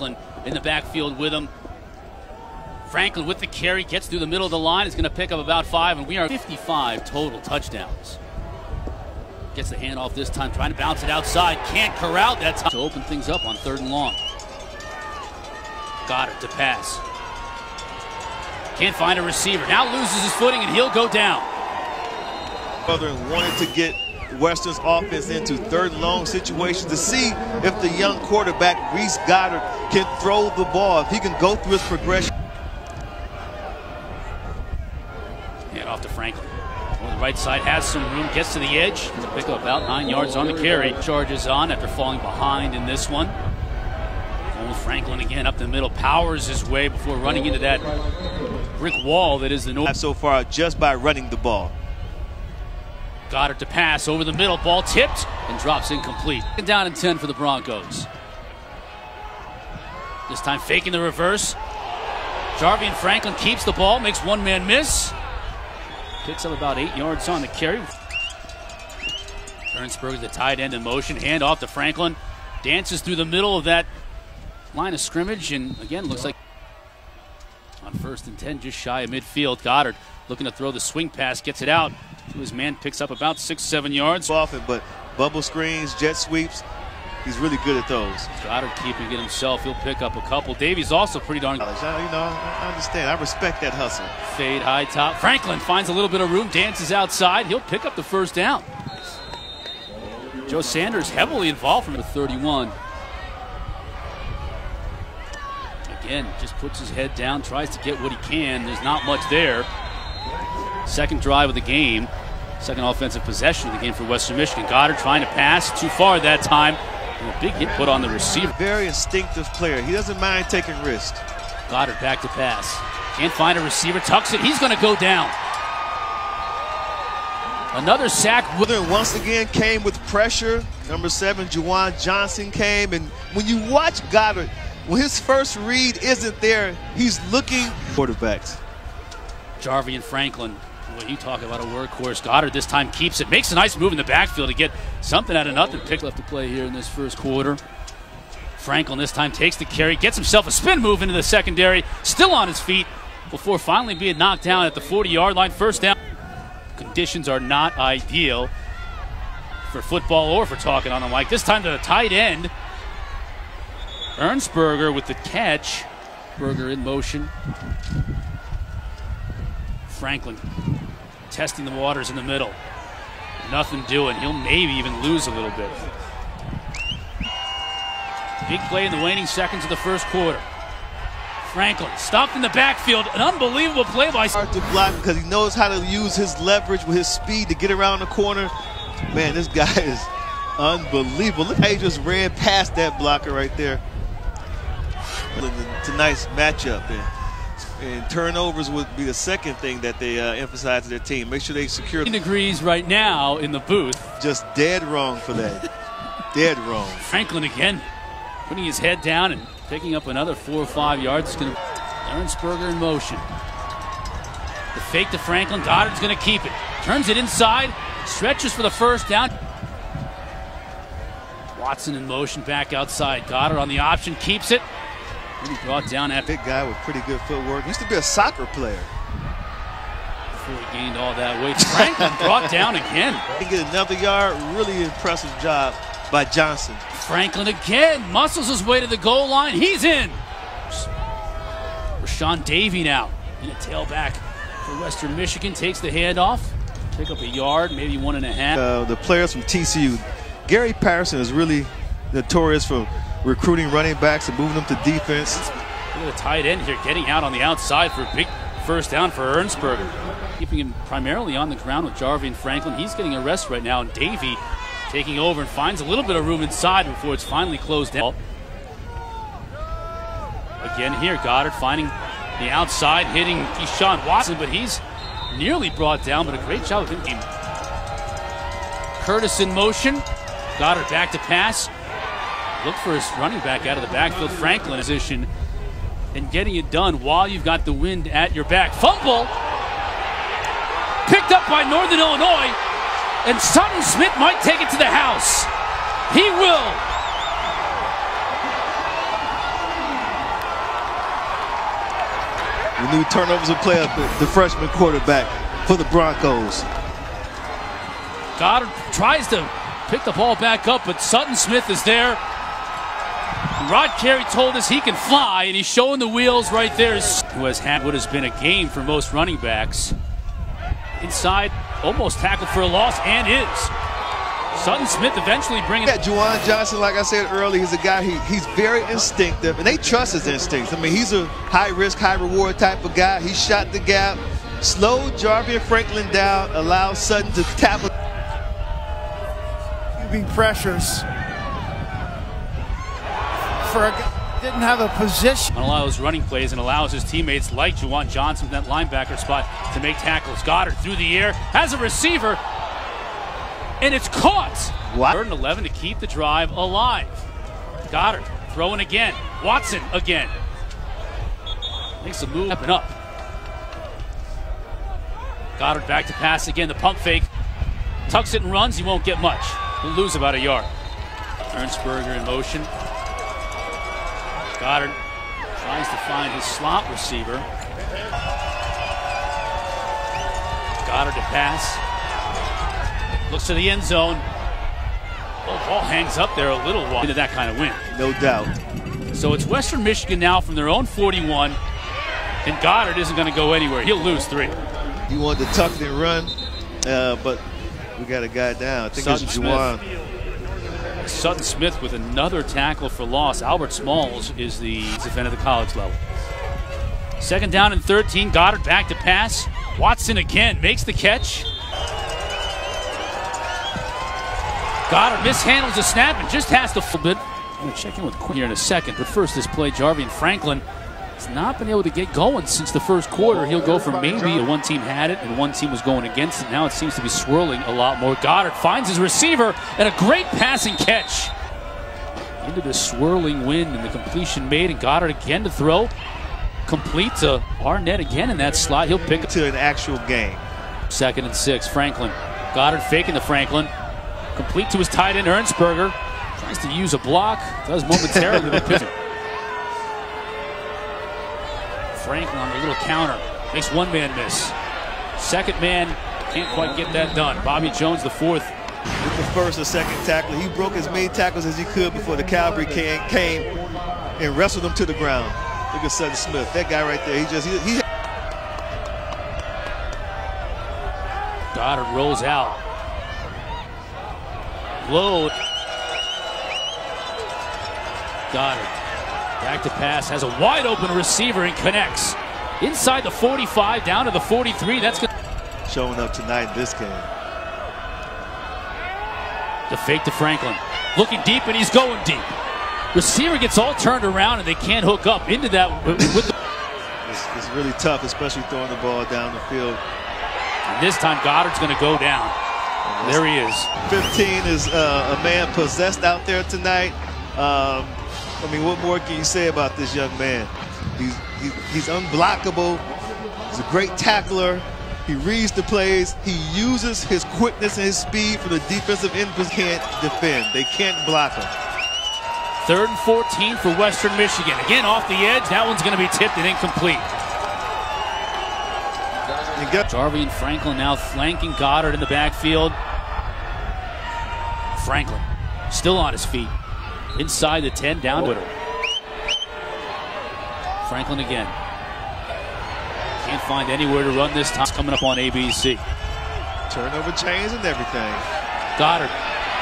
In the backfield with him. Franklin with the carry, gets through the middle of the line, is going to pick up about 5, and we are 55 total touchdowns. Gets the handoff this time, trying to bounce it outside. Can't corral that time to open things up on 3rd and long. Goddard to pass. Can't find a receiver. Now loses his footing, and he'll go down. Southern wanted to get Western's offense into 3rd and long situations to see if the young quarterback, Reese Goddard, can throw the ball, if he can go through his progression. And off to Franklin. On the right side, has some room, gets to the edge. To pick up about 9 yards on the carry. Charges on after falling behind in this one. Old Franklin again up the middle, powers his way before running into that brick wall that is the North. So far, just by running the ball. Goddard to pass over the middle, ball tipped and drops incomplete. Down and 10 for the Broncos. This time faking the reverse. Jarvian Franklin keeps the ball, makes one man miss. Picks up about 8 yards on the carry. Ernsberger, the tight end in motion, hand off to Franklin. Dances through the middle of that line of scrimmage, and again looks like on 1st and 10, just shy of midfield. Goddard looking to throw the swing pass, gets it out to his man, picks up about 6-7 yards. Often, but bubble screens, jet sweeps, he's really good at those. Goddard keeping it himself, he'll pick up a couple. Davies also pretty darn good. I understand, I respect that hustle. Fade high top. Franklin finds a little bit of room, dances outside, he'll pick up the 1st down. Joe Sanders heavily involved from the 31. Again, just puts his head down, tries to get what he can. There's not much there. 2nd drive of the game. 2nd offensive possession of the game for Western Michigan. Goddard trying to pass, too far that time. And a big hit put on the receiver. Very instinctive player. He doesn't mind taking risks. Goddard back to pass. Can't find a receiver, tucks it. He's going to go down. Another sack. Once again came with pressure. Number 7, Juwan Johnson came. And when you watch Goddard, when his first read isn't there, he's looking quarterbacks. Jarvian Franklin, when you talk about a workhorse, Goddard this time keeps it, makes a nice move in the backfield to get something out of nothing. Pick left to play here in this 1st quarter. Franklin this time takes the carry, gets himself a spin move into the secondary, still on his feet before finally being knocked down at the 40-yard line. 1st down. Conditions are not ideal for football or for talking on the mic. This time to the tight end. Ernsberger with the catch. Berger in motion. Franklin testing the waters in the middle. Nothing doing. He'll maybe even lose a little bit. Big play in the waning seconds of the 1st quarter. Franklin stopped in the backfield. An unbelievable play by... Hard to block because he knows how to use his leverage with his speed to get around the corner. Man, this guy is unbelievable. Look how he just ran past that blocker right there. It's a nice matchup. And turnovers would be the 2nd thing that they emphasize to their team. Make sure they secure. Degrees right now in the booth. Just dead wrong for that. Dead wrong. Franklin again putting his head down and picking up another 4 or 5 yards. Ernsberger in motion. The fake to Franklin. Goddard's going to keep it. Turns it inside. Stretches for the 1st down. Watson in motion back outside. Goddard on the option. Keeps it. Really brought down that big guy with pretty good footwork. Used to be a soccer player. Before he gained all that weight. Franklin brought down again. He get another yard. Really impressive job by Johnson. Franklin again muscles his way to the goal line. He's in. Rashawn Davey now in a tailback for Western Michigan. Takes the handoff. Pick up a yard, maybe 1.5. The players from TCU. Gary Patterson is really notorious for recruiting running backs and moving them to defense. Look at the tight end here getting out on the outside for a big 1st down for Ernsberger. Keeping him primarily on the ground with Jarvian Franklin. He's getting a rest right now, and Davey taking over and finds a little bit of room inside before it's finally closed down. Again here, Goddard finding the outside, hitting Deshaun Watson, but he's nearly brought down, but a great job of him. Curtis in motion. Goddard back to pass. Look for his running back out of the backfield. Franklin in position and getting it done while you've got the wind at your back. Fumble picked up by Northern Illinois, and Sutton Smith might take it to the house. He will. The new turnovers will play up the freshman quarterback for the Broncos. Goddard tries to pick the ball back up, but Sutton Smith is there. Rod Carey told us he can fly, and he's showing the wheels right there. Who has had what has been a game for most running backs. Inside, almost tackled for a loss, and is. Sutton Smith eventually bringing it. Juwan Johnson, like I said earlier, he's a guy, he's very instinctive, and they trust his instincts. I mean, he's a high-risk, high-reward type of guy. He shot the gap, slowed Jarvian Franklin down, allowed Sutton to tackle. Pressures for a guy didn't have a position on a lot of those running plays, and allows his teammates like Juwan Johnson in that linebacker spot to make tackles. Goddard through the air, has a receiver, and it's caught. What? 3rd and 11 to keep the drive alive. Goddard throwing again. Watson again. Makes a move up and up. Goddard back to pass again. The pump fake. Tucks it and runs. He won't get much. He'll lose about a yard. Ernsberger in motion. Goddard tries to find his slot receiver. Goddard to pass. Looks to the end zone. Oh, ball hangs up there a little while into that kind of win. No doubt. So it's Western Michigan now from their own 41. And Goddard isn't going to go anywhere. He'll lose 3. He wanted to tuck it and run, but we got a guy down. I think it's Juwan. Sutton Smith with another tackle for loss. Albert Smalls is the defender at the college level. 2nd down and 13. Goddard back to pass. Watson again makes the catch. Goddard mishandles the snap and just has to flip it. I'm going to check in with Quinn here in a second. But first, this play, Jarvian Franklin has not been able to get going since the first quarter. He'll go from maybe one team had it and one team was going against it. Now it seems to be swirling a lot more. Goddard finds his receiver and a great passing catch. Into the swirling wind and the completion made, and Goddard again to throw. Complete to Arnett again in that slot. He'll pick it to an actual game. 2nd and 6. Franklin. Goddard faking the Franklin. Complete to his tight end, Ernsberger. Tries to use a block. Does momentarily. Franklin on the little counter. Makes one man miss. 2nd man can't quite get that done. Bobby Jones, the 4th. With the 1st or 2nd tackle, he broke as many tackles as he could before the cavalry came and wrestled him to the ground. Look at Sutton Smith. That guy right there, he Goddard rolls out. Low. Goddard back to pass, has a wide open receiver and connects. Inside the 45, down to the 43. That's good. Showing up tonight in this game. The fake to Franklin. Looking deep, and he's going deep. Receiver gets all turned around, and they can't hook up into that. It's really tough, especially throwing the ball down the field. And this time, Goddard's going to go down. There he is. 15 is a man possessed out there tonight. I mean, what more can you say about this young man? He's unblockable. He's a great tackler. He reads the plays. He uses his quickness and his speed for the defensive end who can't defend. They can't block him. 3rd and 14 for Western Michigan. Again, off the edge. That one's going to be tipped and incomplete. Jarvian Franklin now flanking Goddard in the backfield. Franklin still on his feet. Inside the 10, down to it. Franklin again. Can't find anywhere to run this time. It's coming up on ABC. Turnover chains and everything. Goddard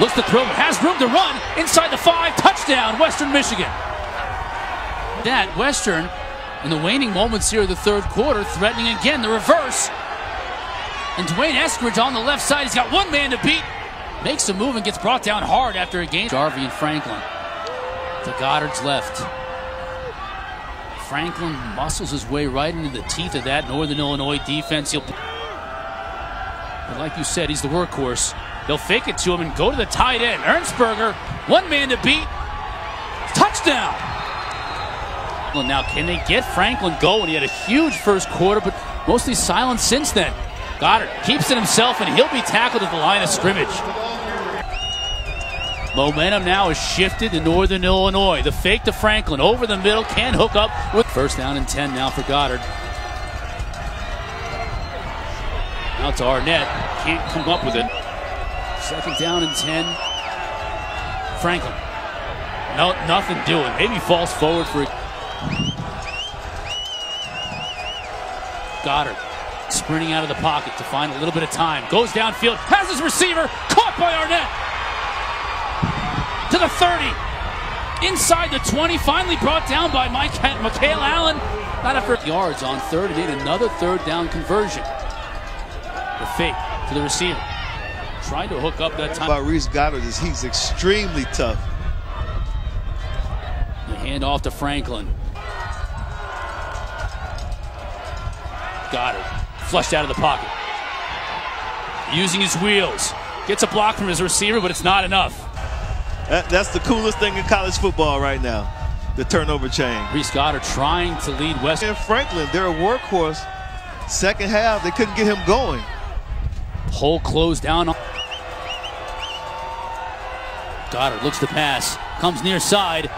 looks to throw, has room to run. Inside the 5, touchdown, Western Michigan. That Western, in the waning moments here of the 3rd quarter, threatening again the reverse. And Dwayne Eskridge on the left side. He's got one man to beat. Makes a move and gets brought down hard after a gain. Jarvian Franklin to Goddard's left. Franklin muscles his way right into the teeth of that Northern Illinois defense. But like you said, he's the workhorse. They'll fake it to him and go to the tight end. Ernsberger, one man to beat. Touchdown! Well, now, can they get Franklin going? He had a huge first quarter, but mostly silent since then. Goddard keeps it himself, and he'll be tackled at the line of scrimmage. Momentum now is shifted to Northern Illinois. The fake to Franklin over the middle, can't hook up with 1st down and 10 now for Goddard. Out to Arnett. Can't come up with it. 2nd down and 10. Franklin. No, nothing doing. Maybe falls forward for it. Goddard sprinting out of the pocket to find a little bit of time. Goes downfield. Has his receiver. Caught by Arnett. To the 30. Inside the 20. Finally brought down by Mikhail Allen. Not after yards on 3rd and 8. Another 3rd down conversion. The fake to the receiver. Trying to hook up that time. About Reese Goddard is he's extremely tough. The handoff to Franklin. Goddard flushed out of the pocket. Using his wheels. Gets a block from his receiver, but it's not enough. That's the coolest thing in college football right now. The turnover chain. Reese Goddard trying to lead West. And Franklin, they're a workhorse. 2nd half, they couldn't get him going. Hole closed down. Goddard looks to pass. Comes near side.